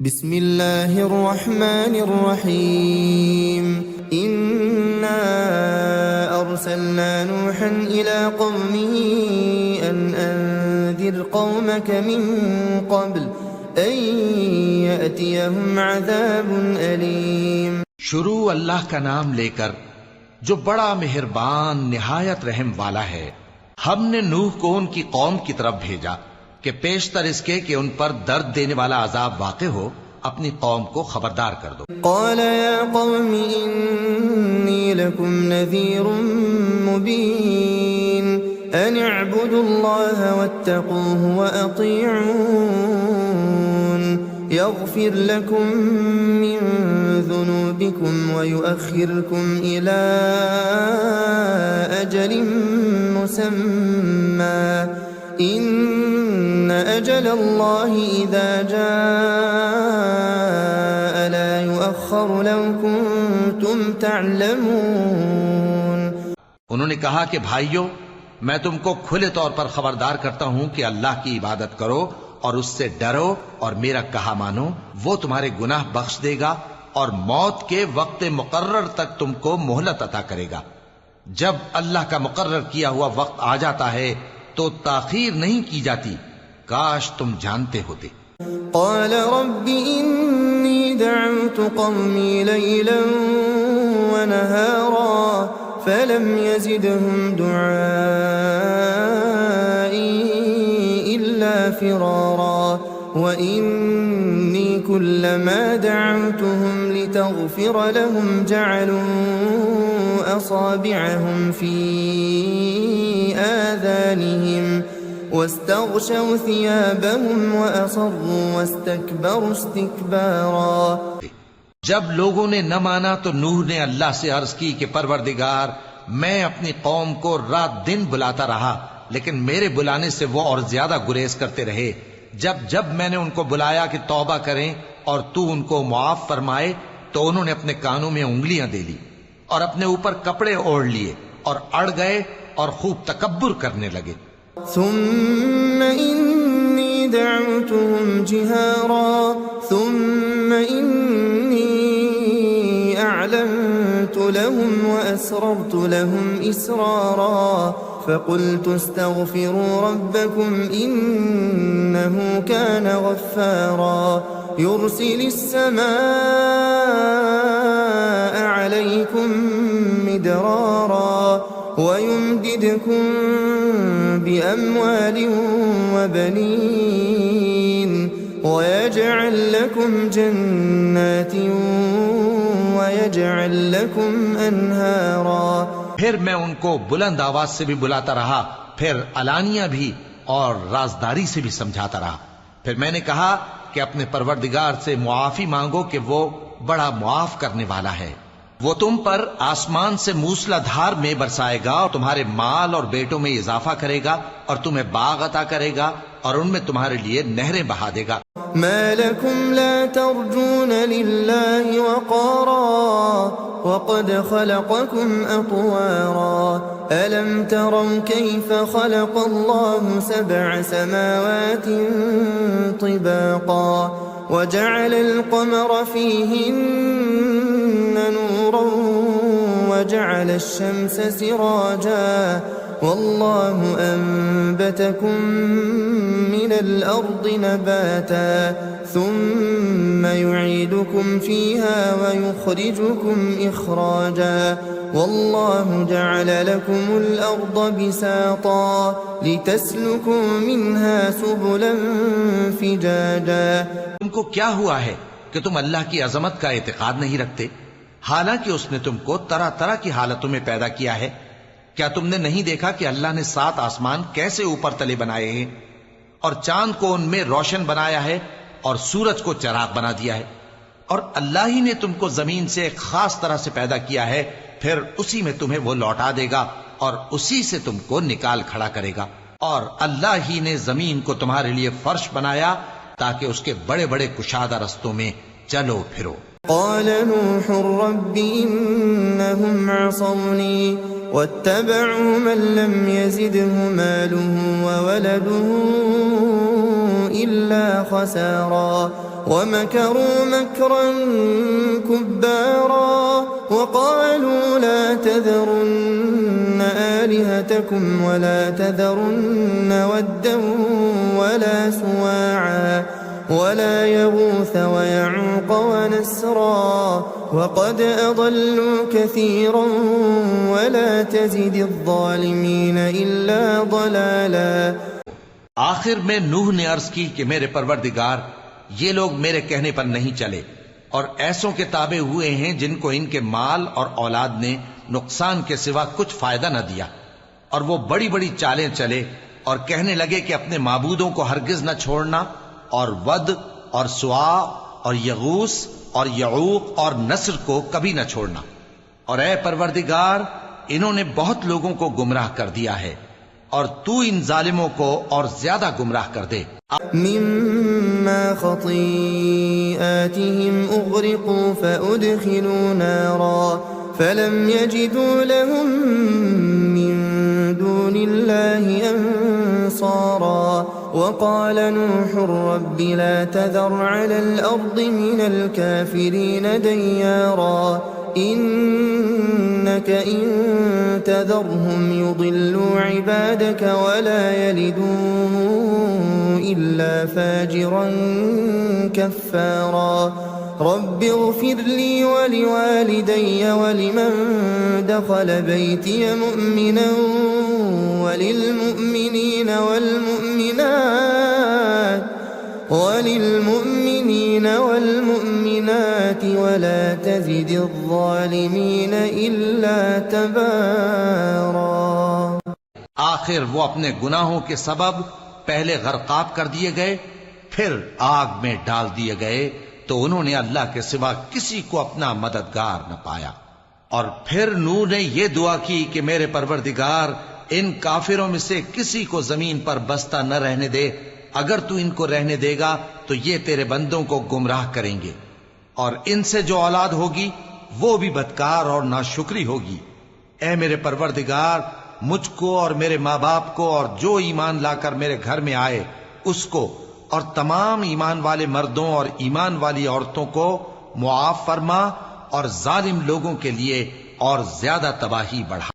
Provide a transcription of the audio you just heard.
बिस्मिल्लाहिर्रहमानिर्रहीम इन्ना अर्सलना नूहन इला क़ौमिही अन अंज़िर क़ौमक मिन क़ब्ल अन यअतियहुम अज़ाबुन अलीम। शुरू अल्लाह का नाम लेकर जो बड़ा मेहरबान निहायत रहम वाला है। हमने नूह को उनकी कौम की तरफ भेजा कि पेशतर इसके कि उन पर दर्द देने वाला अजाब वाक़े हो, अपनी कौम को खबरदार कर दो। क़ाल या क़ौमि इन्नी लकुम नज़ीरुम मुबीन अन अअ्बुदुल्लाह वत्तक़ूहु व अतीऊन यग़फिर लकुम मिन ज़ुनूबिकुम व युअख़्खिरकुम इला अजलिन मुसम्मा इन्न अजलल्लाहि इज़ा जाअ ला युअख़्ख़रु लौ कुन्तुम तअलमून। उन्होंने कहा कि भाइयों, मैं तुमको खुले तौर पर खबरदार करता हूं कि अल्लाह की इबादत करो और उससे डरो और मेरा कहा मानो। वो तुम्हारे गुनाह बख्श देगा और मौत के वक्त मुकर्रर तक तुमको मोहलत अता करेगा। जब अल्लाह का मुकर्रर किया हुआ वक्त आ जाता है तो ताखीर नहीं की जाती। काश तुम जानते होते। क़ाल रब्बि इन्नी दअउतु क़ौमी लैलन व नहारा फलम यज़िदहुम दुआई इल्ला फ़िरारा व इन्नी कुल्लमा दअउतुहुम लितग़फ़िर लहुम जअलू असाबिअहुम फ़ी आज़ानिहिम वस्तग़शव थियाबहुम वअसर्रू वस्तकबरू इस्तिकबारा। जब लोगों ने न माना तो नूह ने अल्लाह से अर्ज की कि परवरदिगार, मैं अपनी कौम को रात दिन बुलाता रहा, लेकिन मेरे बुलाने से वो और ज्यादा गुरेज करते रहे। जब जब मैंने उनको बुलाया कि तौबा करें और तू उनको मुआफ फरमाए, तो उन्होंने अपने कानों में उंगलियां दे ली और अपने ऊपर कपड़े ओढ़ लिए और अड़ गए और खूब तकब्बुर करने लगे। सुम्म इन्नी दअउतुहुम जिहारा सुम्म इन्नी अअलनतु लहुम व असररतु लहुम इसरारा फ़क़ुल्तु इस्तग़फ़िरू रब्बकुम इन्नहु कान गफ़्फ़ारा युरसिलिस समाअ अलैकुम मिदरारा वयुमदिदकुम बिअम्वाल वबनीन वयजअल लकुम जन्नातिन वयजअल लकुम अन्हारा। फिर मैं उनको बुलंद आवाज से भी बुलाता रहा, फिर अलानिया भी और राजदारी से भी समझाता रहा। फिर मैंने कहा कि अपने परवरदिगार से मुआफी मांगो कि वो बड़ा मुआफ करने वाला है। वो तुम पर आसमान से मूसलाधार में बरसाएगा और तुम्हारे माल और बेटों में इजाफा करेगा और तुम्हें बाग अता करेगा और उनमें तुम्हारे लिए नहरें बहा देगा। मा लकुम ला तर्जून लिल्लाहि वक़ारा वक़द खलक़कुम अतवारा अलम तरौ कैफ़ खलक़ल्लाहु सबअ समावातिन तिबाक़ा वजअलल क़मर फ़ीहिन्न नूरन वजअलश शम्स सिराजा वल्लाहु अन्बतकुम मिनल अर्दि नबाता सुम्म युईदुकुम फ़ीहा व युख़रिजुकुम इख़राजा वल्लाहु जअल लकुमुल अर्द बिसाता लितस्लुकू मिन्हा सुबुलन फ़िजाजा। तुमको क्या हुआ है कि तुम अल्लाह की अजमत का एतिकाद नहीं रखते, हालांकि उसने तुमको तरह तरह की हालतों में पैदा किया है। क्या तुमने नहीं देखा कि अल्लाह ने 7 आसमान कैसे ऊपर तले बनाए हैं और चांद को उनमें रोशन बनाया है और सूरज को चराग बना दिया है। और अल्लाह ही ने तुमको जमीन से एक खास तरह से पैदा किया है, फिर उसी में तुम्हें वो लौटा देगा और उसी से तुमको निकाल खड़ा करेगा। और अल्लाह ही ने जमीन को तुम्हारे लिए फर्श बनाया ताकि उसके बड़े बड़े कुशादा रस्तों में चलो फिरो। क़ाल नूह रब्बि इन्नहुम असौनी वत्तबअू मन लम यज़िदहु मालुहु व वलदुहु इल्ला खसारा ومكروا مكرا كبارا وقالوا لا تذرن آلهتكم ولا تذرن ودا ولا سواعا ولا يغوث ويعوق ونسرا وقد أضلوا كثيرا ولا تزد الظالمين إلا ضلالا। आखिर में नूह ने अर्ज की कि मेरे परवरदिगार, ये लोग मेरे कहने पर नहीं चले और ऐसों के ताबे हुए हैं जिनको इनके माल और औलाद ने नुकसान के सिवा कुछ फायदा न दिया, और वो बड़ी बड़ी चालें चले और कहने लगे कि अपने माबूदों को हरगिज न छोड़ना, और वद और सुआ और यगूस और यऊक और नस्र को कभी न छोड़ना। और ए परवरदिगार, इन्होंने बहुत लोगों को गुमराह कर दिया है और तू इन जालिमों को और ज्यादा गुमराह कर दे। मिम्मा खतीआतिहिम उग़रिक़ू फ़उदख़िलू नारा फ़लम यजिदू लहुम मिन दूनिल्लाहि अंसारा वक़ाल नूह रब्बि ला तज़र अलल अर्दि मिनल काफ़िरीन दय्यारा इन्नक इन तज़रहुम युज़िल्लू इबादक वला यलिदू इल्ला फाजिरन कफ़्फ़ारा रब्बि इग़फ़िर ली वलिवालिदैय वलिमन दख़ल बैतिय मुअ्मिनन वलिलमुअ्मिनीन वलमुअ्मिनात वला तज़िदि الظالمين इल्ला तबारा। आखिर वो अपने गुनाहों के सबब पहले गर्काब कर दिए गए, फिर आग में डाल दिए गए, तो उन्होंने अल्लाह के सिवा किसी को अपना मददगार न पाया। और फिर नूह ने यह दुआ की कि मेरे परवरदिगार, इन काफिरों में से किसी को जमीन पर बसता न रहने दे। अगर तू इनको रहने देगा तो ये तेरे बंदों को गुमराह करेंगे, और इनसे जो औलाद होगी वो भी बदकार और नाशुक्री होगी। ऐ मेरे परवरदिगार, मुझको और मेरे माँ बाप को और जो ईमान लाकर मेरे घर में आए उसको और तमाम ईमान वाले मर्दों और ईमान वाली औरतों को मुआफ फरमा, और जालिम लोगों के लिए और ज्यादा तबाही बढ़ा।